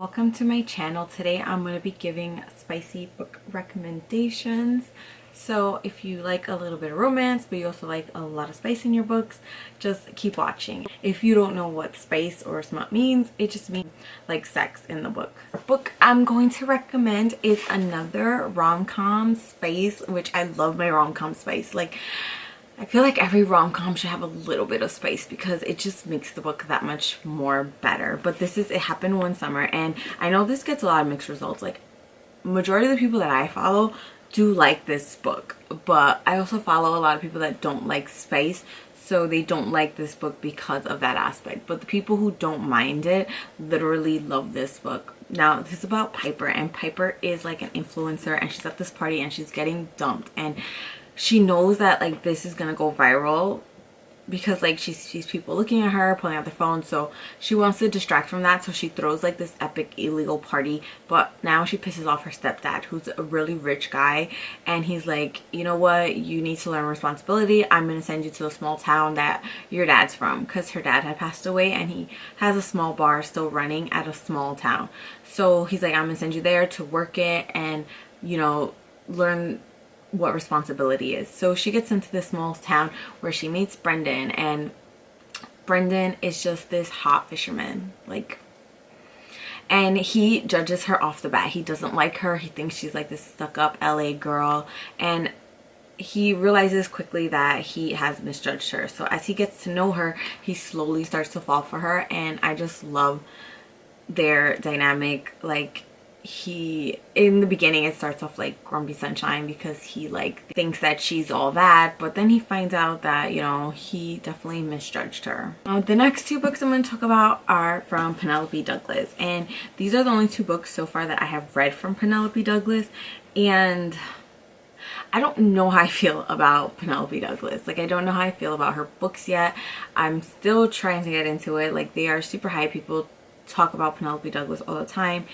Welcome to my channel. Today I'm going to be giving spicy book recommendations. So if you like a little bit of romance but you also like a lot of spice in your books, just keep watching. If you don't know what spice or smut means, it just means like sex in the book. The book I'm going to recommend is another rom-com spice, which I love my rom-com spice. I feel like every rom-com should have a little bit of spice because it just makes the book that much more better. But it happened one summer, and I know this gets a lot of mixed results. Like, majority of the people that I follow do like this book, but I also follow a lot of people that don't like spice, so they don't like this book because of that aspect. But the people who don't mind it literally love this book. Now, this is about Piper, and Piper is like an influencer, and she's at this party and she's getting dumped, and she knows that like this is gonna go viral because like she sees people looking at her, pulling out their phone, so she wants to distract from that. So she throws like this epic illegal party, but now she pisses off her stepdad, who's a really rich guy, and he's like, you know what, you need to learn responsibility. I'm gonna send you to the small town that your dad's from, because her dad had passed away and he has a small bar still running at a small town. So he's like, I'm gonna send you there to work it and, you know, learn what responsibility is. So she gets into this small town where she meets Brendan, and Brendan is just this hot fisherman, and he judges her off the bat. He doesn't like her. He thinks she's like this stuck-up LA girl, and he realizes quickly that he has misjudged her. So as he gets to know her, he slowly starts to fall for her, and I just love their dynamic. Like, in the beginning it starts off like grumpy sunshine because he like thinks that she's all that, but then he finds out that, you know, he definitely misjudged her. The next two books I'm going to talk about are from Penelope Douglas, and these are the only two books so far that I have read from Penelope Douglas, and I don't know how I feel about Penelope Douglas. Like, I don't know how I feel about her books yet. I'm still trying to get into it. Like, they are super high. People talk about Penelope Douglas all the time,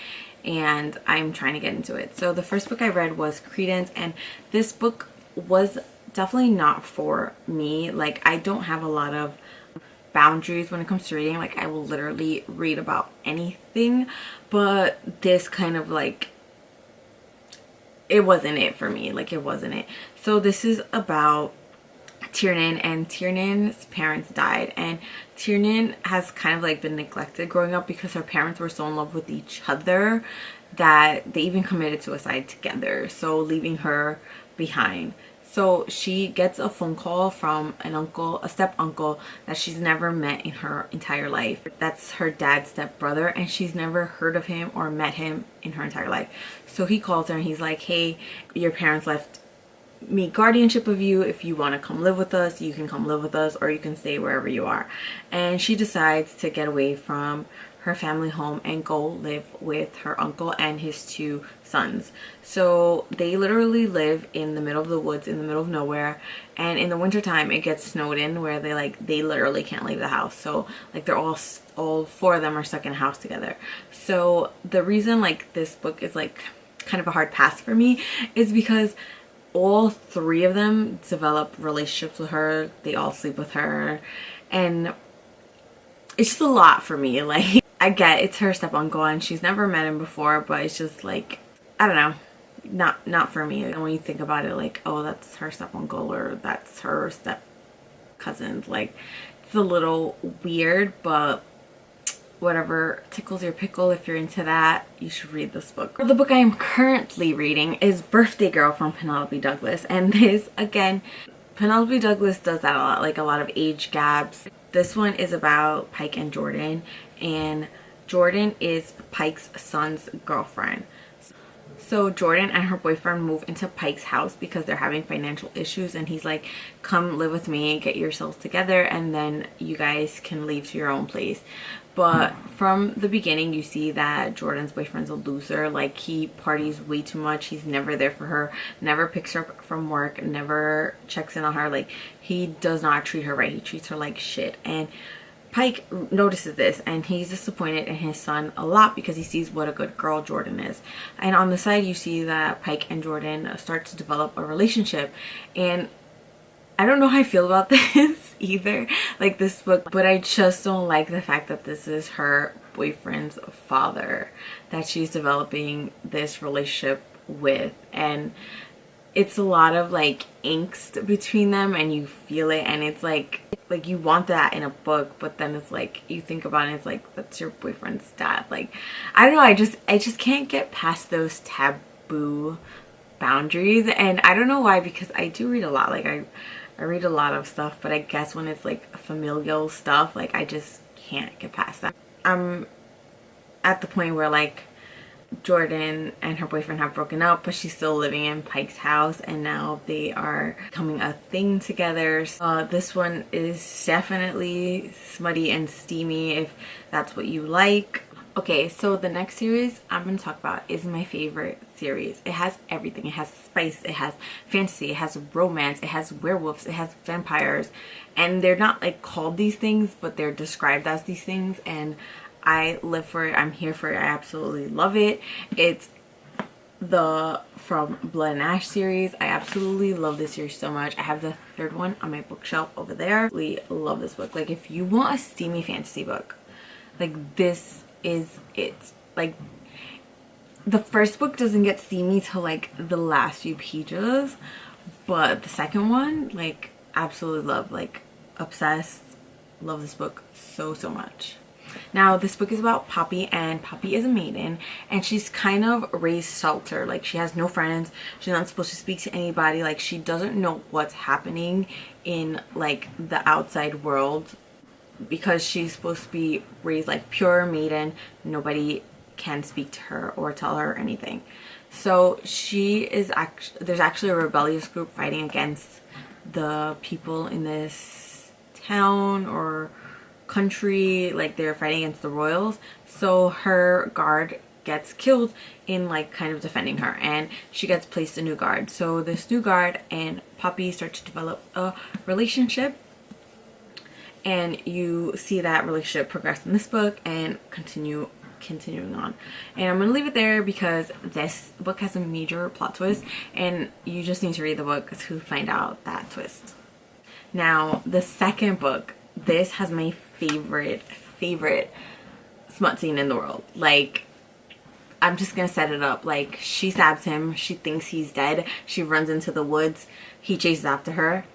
and I'm trying to get into it. So the first book I read was Credence, and this book was definitely not for me. Like, I don't have a lot of boundaries when it comes to reading. Like, I will literally read about anything, but this kind of like, it wasn't it for me. Like, it wasn't it. So this is about Tiernan, and Tiernan's parents died, and Tiernan has kind of like been neglected growing up because her parents were so in love with each other that they even committed suicide together, so leaving her behind. So she gets a phone call from a step uncle that she's never met in her entire life. That's her dad's step brother, and she's never heard of him or met him in her entire life. So he calls her and he's like, hey, your parents left me guardianship of you. If you want to come live with us, you can come live with us, or you can stay wherever you are. And she decides to get away from her family home and go live with her uncle and his two sons. So they literally live in the middle of the woods, in the middle of nowhere, and in the wintertime it gets snowed in where they literally can't leave the house. So like, they're all four of them are stuck in a house together. So the reason like this book is like kind of a hard pass for me is because all three of them develop relationships with her. They all sleep with her, and it's just a lot for me. Like, I get it's her step uncle and she's never met him before, but it's just like, I don't know, not for me. And when you think about it, like, oh, that's her step uncle or that's her step cousin, like, it's a little weird, but whatever tickles your pickle. If you're into that, you should read this book. The book I am currently reading is Birthday Girl from Penelope Douglas, and this, again, Penelope Douglas does that a lot, like a lot of age gaps. This one is about Pike and Jordan, and Jordan is Pike's son's girlfriend. So Jordan and her boyfriend move into Pike's house because they're having financial issues, and he's like, come live with me, get yourselves together, and then you guys can leave to your own place. But from the beginning you see that Jordan's boyfriend's a loser. Like, he parties way too much. He's never there for her, never picks her up from work, never checks in on her. Like, he does not treat her right. He treats her like shit. And Pike notices this, and he's disappointed in his son a lot because he sees what a good girl Jordan is. And on the side you see that Pike and Jordan start to develop a relationship, and I don't know how I feel about this either, like this book, but I just don't like the fact that this is her boyfriend's father that she's developing this relationship with, and it's a lot of like angst between them, and you feel it, and it's like you want that in a book, but then it's like you think about it, it's like that's your boyfriend's dad. Like, I don't know, I just can't get past those taboo boundaries. And I don't know why, because I do read a lot. Like I read a lot of stuff, but I guess when it's like familial stuff, like I just can't get past that. I'm at the point where like Jordan and her boyfriend have broken up, but she's still living in Pike's house, and now they are becoming a thing together. This one is definitely smutty and steamy if that's what you like. Okay, so the next series I'm going to talk about is my favorite series. It has everything. It has spice, it has fantasy, it has romance, it has werewolves, it has vampires, and they're not like called these things, but they're described as these things, and I live for it. I'm here for it. I absolutely love it. It's the From Blood and Ash series. I absolutely love this series so much. I have the third one on my bookshelf over there. I love this book. Like, if you want a steamy fantasy book, like, this is it. Like, the first book doesn't get steamy till like the last few pages, but the second one, like, absolutely love. Like, obsessed. Love this book so much. Now, this book is about Poppy, and Poppy is a maiden, and she's kind of raised shelter. Like, she has no friends. She's not supposed to speak to anybody. Like, she doesn't know what's happening in like the outside world, because she's supposed to be raised like pure maiden. Nobody can speak to her or tell her anything. So there's actually a rebellious group fighting against the people in this town or country. Like, they're fighting against the royals. So her guard gets killed in like kind of defending her, and she gets placed a new guard. So this new guard and Poppy start to develop a relationship, and you see that relationship progress in this book and continuing on. And I'm gonna leave it there because this book has a major plot twist, and you just need to read the book to find out that twist. Now, the second book, this has my favorite smut scene in the world. Like, I'm just gonna set it up. Like, she stabs him, she thinks he's dead, she runs into the woods, he chases after her,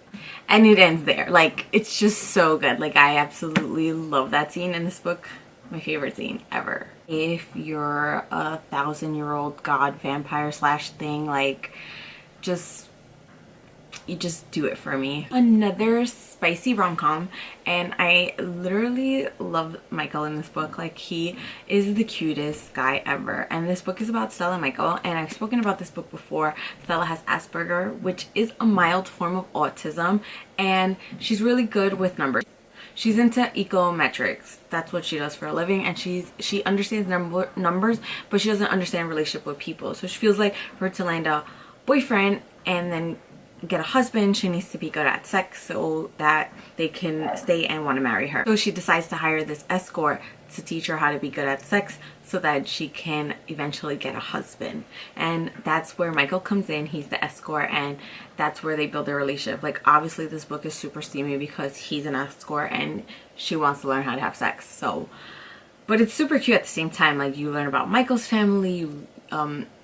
and it ends there. Like, it's just so good. Like, I absolutely love that scene in this book. My favorite scene ever. If you're a 1,000-year-old god vampire slash thing, like, you just do it for me. Another spicy rom-com, and I literally love Michael in this book. Like, he is the cutest guy ever, and this book is about Stella and Michael, and I've spoken about this book before. Stella has Asperger, which is a mild form of autism, and she's really good with numbers. She's into econometrics. That's what she does for a living, and she understands numbers, but she doesn't understand relationship with people. So she feels like for her to land a boyfriend and then get a husband, she needs to be good at sex so that they can stay and want to marry her. So she decides to hire this escort to teach her how to be good at sex so that she can eventually get a husband. And that's where Michael comes in. He's the escort, and that's where they build their relationship. Like, obviously this book is super steamy because he's an escort and she wants to learn how to have sex. So, but it's super cute at the same time. Like, you learn about Michael's family,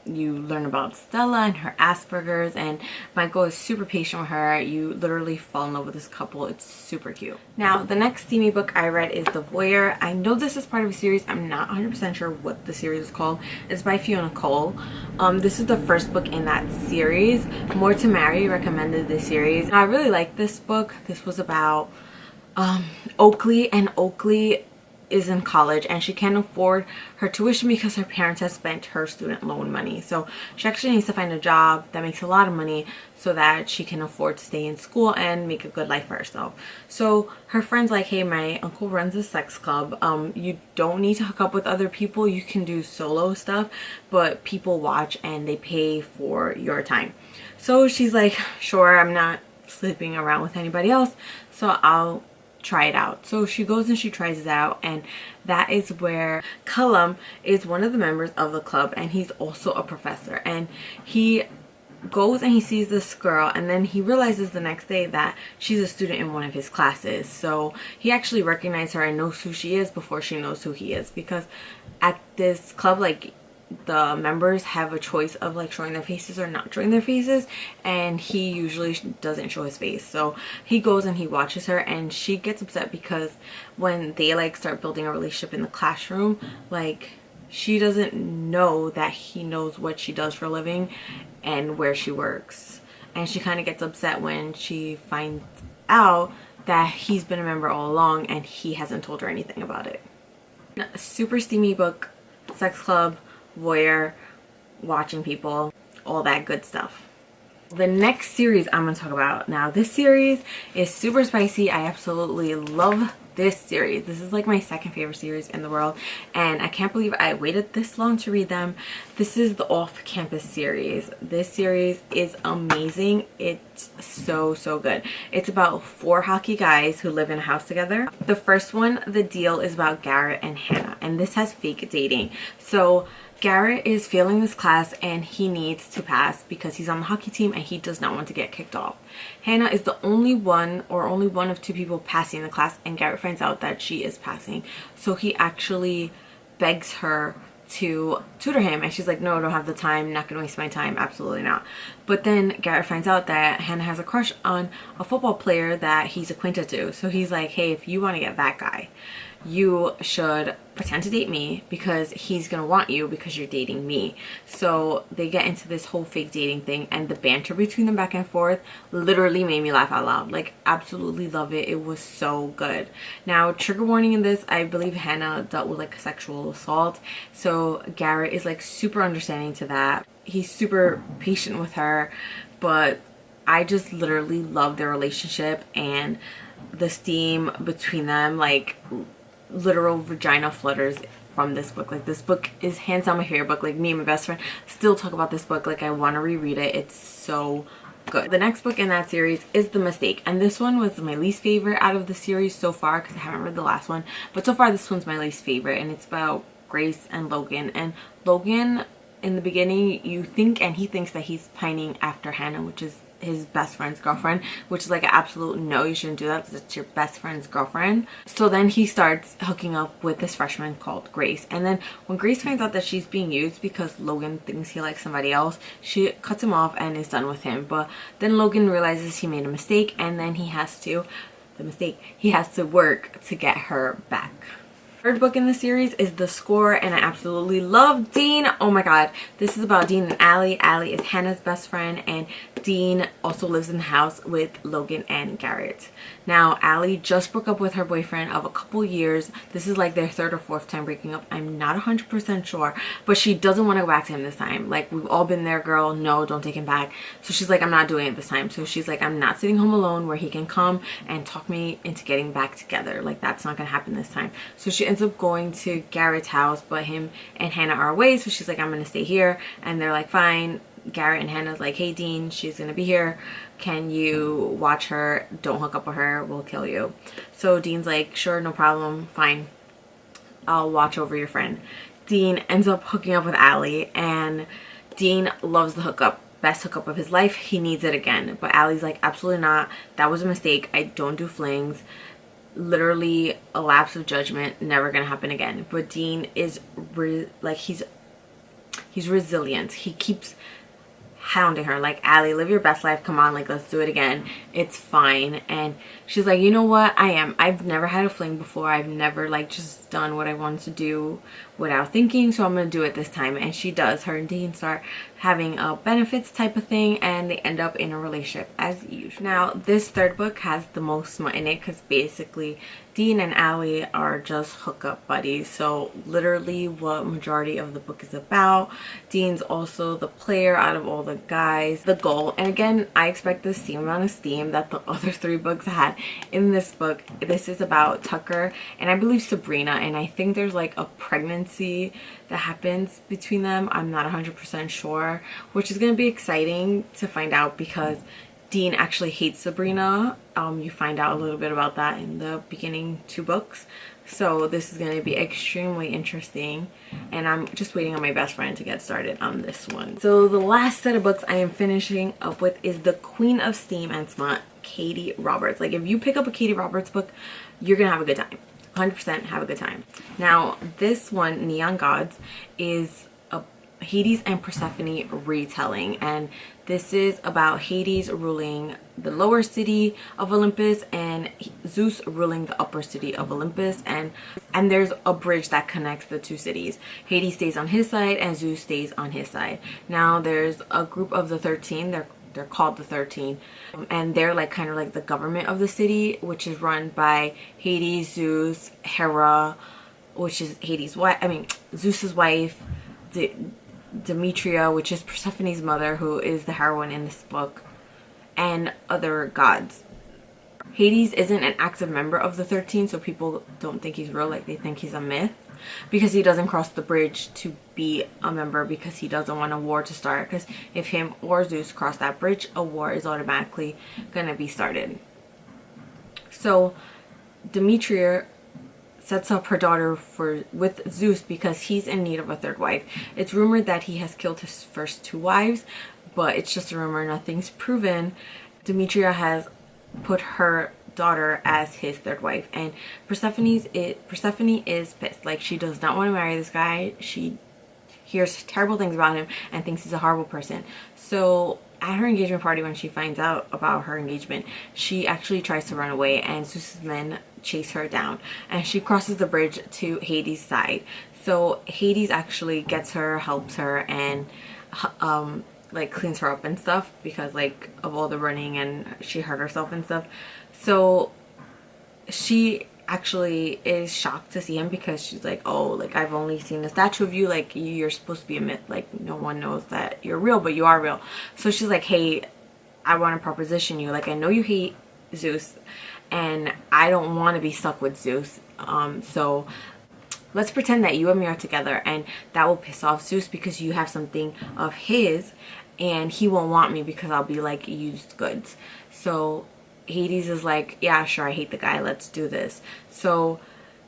you learn about Stella and her Asperger's, and Michael is super patient with her. You literally fall in love with this couple. It's super cute. Now, the next steamy book I read is The Voyeur. I know this is part of a series. I'm not 100% sure what the series is called. It's by Fiona Cole. This is the first book in that series. More to Marry recommended this series. I really like this book. This was about Oakley, and Oakley is in college and she can't afford her tuition because her parents have spent her student loan money. So she actually needs to find a job that makes a lot of money so that she can afford to stay in school and make a good life for herself. So her friend's like, hey, my uncle runs a sex club. You don't need to hook up with other people. You can do solo stuff, but people watch and they pay for your time. So she's like, sure, I'm not sleeping around with anybody else, so I'll try it out. So she goes and she tries it out, and that is where Callum is one of the members of the club, and he's also a professor, and he goes and he sees this girl, and then he realizes the next day that she's a student in one of his classes. So he actually recognizes her and knows who she is before she knows who he is, because at this club, like, the members have a choice of like showing their faces or not showing their faces, and he usually doesn't show his face. So he goes and he watches her, and she gets upset because when they like start building a relationship in the classroom, like, she doesn't know that he knows what she does for a living and where she works, and she kind of gets upset when she finds out that he's been a member all along and he hasn't told her anything about it. Super steamy book, sex club, voyeur, watching people, all that good stuff. The next series I'm going to talk about now, this series is super spicy. I absolutely love this series. This is like my second favorite series in the world, and I can't believe I waited this long to read them. This is the Off-Campus series. This series is amazing. It's so good. It's about 4 hockey guys who live in a house together. The first one, the deal, is about Garrett and Hannah, and this has fake dating. So Garrett is failing this class and he needs to pass because he's on the hockey team and he does not want to get kicked off. Hannah is the only one of 2 people passing the class, and Garrett finds out that she is passing. So he actually begs her to tutor him, and she's like, no, I don't have the time, not gonna waste my time, absolutely not. But then Garrett finds out that Hannah has a crush on a football player that he's acquainted to. So he's like, hey, if you want to get that guy, you should pretend to date me because he's gonna want you because you're dating me. So they get into this whole fake dating thing, and the banter between them back and forth literally made me laugh out loud. Like, absolutely love it. It was so good. Now, trigger warning in this, I believe Hannah dealt with like a sexual assault, so Garrett is like super understanding to that. He's super patient with her, but I just literally love their relationship and the steam between them. Like, literal vagina flutters from this book. Like, this book is hands down my favorite book. Like, me and my best friend still talk about this book. Like, I want to reread it. It's so good. The next book in that series is The Mistake, and this one was my least favorite out of the series so far because I haven't read the last one, but so far this one's my least favorite, and it's about Grace and Logan. And Logan, in the beginning, you think, and he thinks that he's pining after Hannah, which is his best friend's girlfriend, which is like an absolute no, you shouldn't do that because it's your best friend's girlfriend. So then he starts hooking up with this freshman called Grace, and then when Grace finds out that she's being used because Logan thinks he likes somebody else, she cuts him off and is done with him. But then Logan realizes he made a mistake, and then he has to work to get her back. Third book in the series is The Score, and I absolutely love Dean. Oh my god, this is about Dean and Allie. Allie is Hannah's best friend, and Dean also lives in the house with Logan and Garrett. Now, Allie just broke up with her boyfriend of a couple years. This is like their 3rd or 4th time breaking up. I'm not 100% sure, but she doesn't want to go back to him this time. Like, we've all been there, girl. No, don't take him back. So she's like, I'm not doing it this time. So she's like, I'm not sitting home alone where he can come and talk me into getting back together. Like, that's not gonna happen this time. So she ends up going to Garrett's house, but him and Hannah are away. So she's like, I'm gonna stay here, and they're like, fine. Garrett and Hannah's like, hey Dean, she's gonna be here, can you watch her, don't hook up with her, we'll kill you. So Dean's like, sure, no problem, fine, I'll watch over your friend. Dean ends up hooking up with Allie, and Dean loves the hookup, best hookup of his life, he needs it again. But Allie's like, absolutely not, that was a mistake, I don't do flings, literally a lapse of judgment, never gonna happen again. But Dean is he's resilient. He keeps hounding her like, Allie, live your best life, come on, like, let's do it again, it's fine. And she's like, you know what, I've never had a fling before, I've never like just done what I wanted to do without thinking, so I'm gonna do it this time. And she does. Her and Dean start having a benefits type of thing, and they end up in a relationship as usual. Now, this third book has the most smut in it because basically Dean and Allie are just hookup buddies. So literally what majority of the book is about. Dean's also the player out of all the guys, the goal. And again, I expect the same amount of steam that the other 3 books had in this book. This is about Tucker and I believe Sabrina, and I think there's like a pregnancy that happens between them. I'm not 100% sure, which is going to be exciting to find out because Dean actually hates Sabrina. You find out a little bit about that in the beginning 2 books. So this is going to be extremely interesting, and I'm just waiting on my best friend to get started on this one. So the last set of books I am finishing up with is The Queen of Steam and Smut, Katie Roberts. Like, if you pick up a Katie Roberts book, you're gonna have a good time. 100% have a good time. Now this one, Neon Gods, is a Hades and Persephone retelling, and this is about Hades ruling the lower city of Olympus and Zeus ruling the upper city of Olympus, and there's a bridge that connects the two cities. Hades stays on his side and Zeus stays on his side. Now there's a group of the 13, they're called the 13, and they're like kind of like the government of the city, which is run by Hades, Zeus, Hera, which is Zeus's wife, Demetria, which is Persephone's mother, who is the heroine in this book, and other gods. Hades isn't an active member of the 13, so people don't think he's real, like they think he's a myth, because he doesn't cross the bridge to be a member, because he doesn't want a war to start, because if him or Zeus cross that bridge, a war is automatically gonna be started. So Demetria sets up her daughter with Zeus because he's in need of a third wife. It's rumored that he has killed his first two wives, but it's just a rumor, nothing's proven. Demetria has put her daughter as his third wife, and Persephone is pissed. Like, she does not want to marry this guy. She hears terrible things about him and thinks he's a horrible person. So at her engagement party, when she finds out about her engagement, she actually tries to run away, and Zeus's men chase her down, and she crosses the bridge to Hades' side. So Hades actually gets her, helps her, and like cleans her up and stuff, because like of all the running, and she hurt herself and stuff. So she actually is shocked to see him, because she's like, oh, like, I've only seen a statue of you, like, you're supposed to be a myth, like no one knows that you're real, but you are real. So she's like, hey, I want to proposition you, like, I know you hate Zeus and I don't want to be stuck with Zeus, so let's pretend that you and me are together, and that will piss off Zeus because you have something of his, and he won't want me because I'll be like used goods. So Hades is like, yeah, sure, I hate the guy, let's do this. So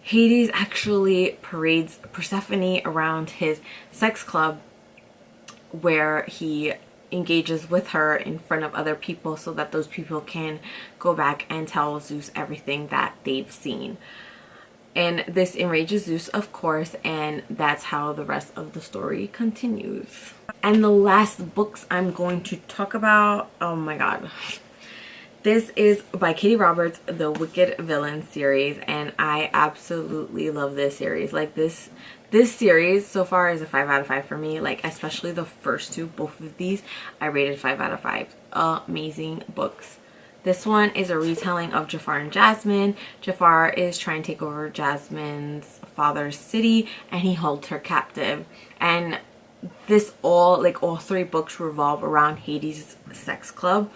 Hades actually parades Persephone around his sex club, where he engages with her in front of other people, so that those people can go back and tell Zeus everything that they've seen. And this enrages Zeus, of course, and that's how the rest of the story continues. And the last books I'm going to talk about, oh my god, this is by Katie Roberts, the Wicked Villain series, and I absolutely love this series. Like, this series so far is a 5 out of 5 for me. Like, especially the first two, both of these I rated 5 out of 5. Amazing books. This one is a retelling of Jafar and Jasmine. Jafar is trying to take over Jasmine's father's city, and he holds her captive. And this all three books revolve around Hades' sex club,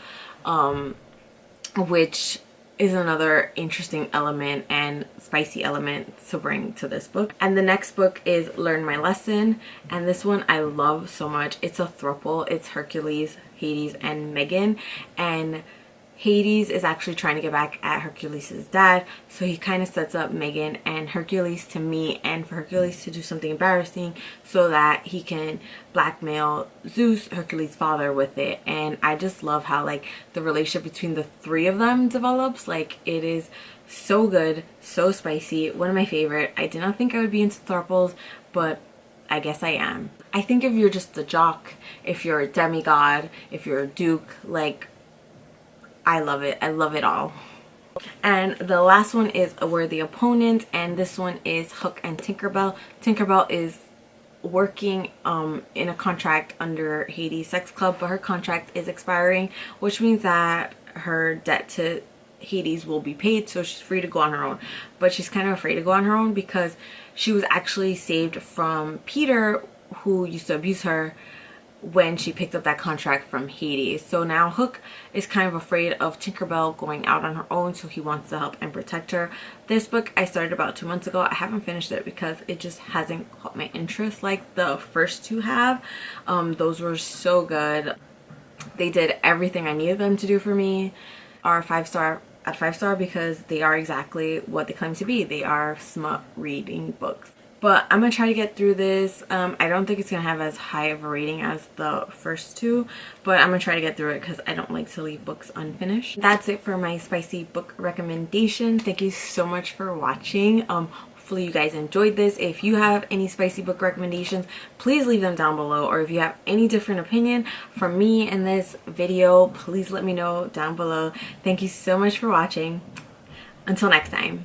which is another interesting element and spicy element to bring to this book. And the next book is Learn My Lesson, and this one I love so much. It's a throuple. It's Hercules, Hades, and Megan, and Hades is actually trying to get back at Hercules' dad, so he kind of sets up Megan and Hercules to meet, and for Hercules to do something embarrassing so that he can blackmail Zeus, Hercules' father, with it. And I just love how like the relationship between the three of them develops. Like, it is so good, so spicy, one of my favorite. I did not think I would be into thruples, but I guess I am. I think if you're just a jock, if you're a demigod, if you're a duke, like, I love it. I love it all. And the last one is A Worthy Opponent, and this one is Hook and Tinkerbell. Tinkerbell is working in a contract under Hades' sex club, but her contract is expiring, which means that her debt to Hades will be paid, so she's free to go on her own. But she's kind of afraid to go on her own because she was actually saved from Peter, who used to abuse her, when she picked up that contract from Hades. So now Hook is kind of afraid of Tinkerbell going out on her own, so he wants to help and protect her. This book I started about 2 months ago. I haven't finished it because it just hasn't caught my interest like the first two have. Those were so good. They did everything I needed them to do for me. Our 5-star at 5-star because they are exactly what they claim to be. They are smut reading books. But I'm gonna try to get through this. I don't think it's gonna have as high of a rating as the first two, but I'm gonna try to get through it because I don't like to leave books unfinished. That's it for my spicy book recommendation. Thank you so much for watching. Hopefully you guys enjoyed this. If you have any spicy book recommendations, please leave them down below, or if you have any different opinion from me in this video, please let me know down below. Thank you so much for watching. Until next time.